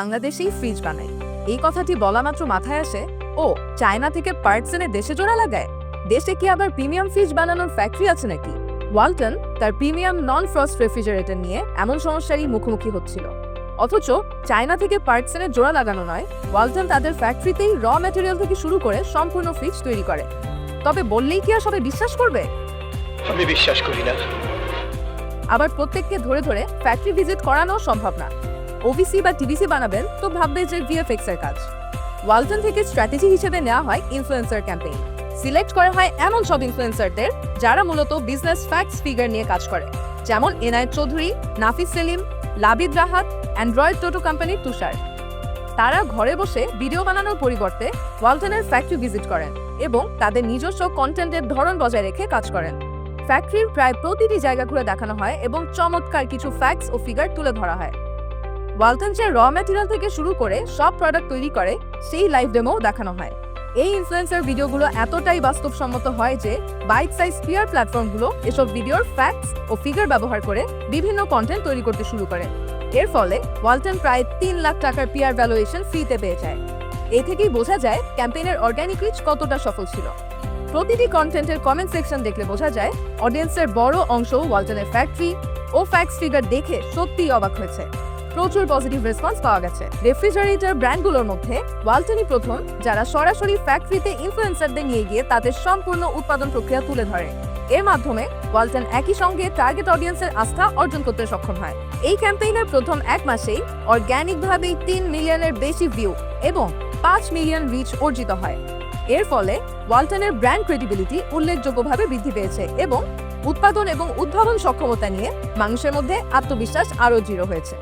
বাংলাদেশেই ফ্রিজ বানায় এই কথাটি বলা মাত্র মাথায় আসে ও চায়না থেকে পার্টস এনে দেশে জোড়া লাগায়। দেশে কি আবার প্রিমিয়াম ফ্রিজ বানানোর ফ্যাক্টরি আছে নাকি? ওয়ালটন তার প্রিমিয়াম নন ফ্রস্ট রেফ্রিজারেটর নিয়ে এমন সমস্যারই মুখোমুখি হচ্ছিল। অথচ চায়না থেকে পার্টস এনে জোড়া লাগানো নয়, ওয়ালটন তাদের ফ্যাক্টরিতেই র ম্যাটেরিয়াল থেকে শুরু করে সম্পূর্ণ ফ্রিজ তৈরি করে। তবে বললেই কি আর সবাই বিশ্বাস করবে? আমি বিশ্বাস করি না। আবার প্রত্যেককে ধরে ধরে ফ্যাক্টরি ভিজিট করানো সম্ভব না। ওভিসি বা টিভিসি বানাবেন তো ভাববে যে ভিএফএক্স এর কাজ। ওয়ালটন থেকে স্ট্র্যাটেজি হিসেবে নেওয়া হয় ইনফ্লুয়েন্সার ক্যাম্পেইন। সিলেক্ট করা হয় এমন সব ইনফ্লুয়েন্সারদের যারা মূলত বিজনেস ফ্যাক্টস ফিগার নিয়ে কাজ করে, যেমন এনায়েত চৌধুরী, নাফিস সেলিম, লাবিদ রাহাত, অ্যান্ড্রয়েড টোটো কোম্পানির তুষার। তারা ঘরে বসে ভিডিও বানানোর পরিবর্তে ওয়ালটনের ফ্যাক্টরি ভিজিট করেন এবং তাদের নিজস্ব কন্টেন্টের ধরন বজায় রেখে কাজ করেন। ফ্যাক্টরির প্রায় প্রতিটি জায়গা ঘুরে দেখানো হয় এবং চমৎকার কিছু ফ্যাক্টস ও ফিগার তুলে ধরা হয়। ওয়ালটন যে র ম্যাটেরিয়াল থেকে শুরু করে সব প্রোডাক্ট তৈরি করে সেই লাইভ ডেমোও দেখানো হয়। এই ইনফ্লুয়েন্সার ভিডিওগুলো এতটাই বাস্তবসম্মত হয় যে বাইট সাইজ পিয়ার প্ল্যাটফর্মগুলো এসব ভিডিওর ফ্যাক্টস ও ফিগার ব্যবহার করে বিভিন্ন কন্টেন্ট তৈরি করতে শুরু করে। এর ফলে ওয়ালটন প্রায় 3 লাখ টাকার পিয়ার ভ্যালুয়েশন ফ্রিতে পেয়ে যায়। এ থেকেই বোঝা যায় ক্যাম্পেইনের অর্গানিক রিচ কতটা সফল ছিল। প্রতিটি কন্টেন্টের কমেন্ট সেকশন দেখলে বোঝা যায় অডিয়েন্সের বড় অংশ ওয়ালটনের ফ্যাক্টরি ও ফ্যাক্টস ফিগার দেখে সত্যিই অবাক হয়েছে। প্রচুর পজিটিভ রেসপন্স পাওয়া গেছে। রেফ্রিজারেটর ব্র্যান্ডগুলোর মধ্যে ওয়ালটনই প্রথম যারা সরাসরি ফ্যাক্টরিতে ইনফ্লুয়েন্সারদের নিয়ে গিয়ে তাদের সম্পূর্ণ উৎপাদন প্রক্রিয়া তুলে ধরে। এর মাধ্যমে ওয়ালটন একই সঙ্গে টার্গেট অডিয়েন্সের আস্থা অর্জন করতে সক্ষম হয়। এই ক্যাম্পেইনের প্রথম 1 মাসেই অর্গানিকভাবেই 3 মিলিয়নের বেশি ভিউ এবং 5 মিলিয়ন রিচ অর্জিত হয়। এর ফলে ওয়ালটনের ব্র্যান্ড ক্রেডিবিলিটি উল্লেখযোগ্যভাবে বৃদ্ধি পেয়েছে এবং উৎপাদন এবং উদ্ভাবন সক্ষমতা নিয়ে মানুষের মধ্যে আত্মবিশ্বাস আরও দৃঢ় হয়েছে।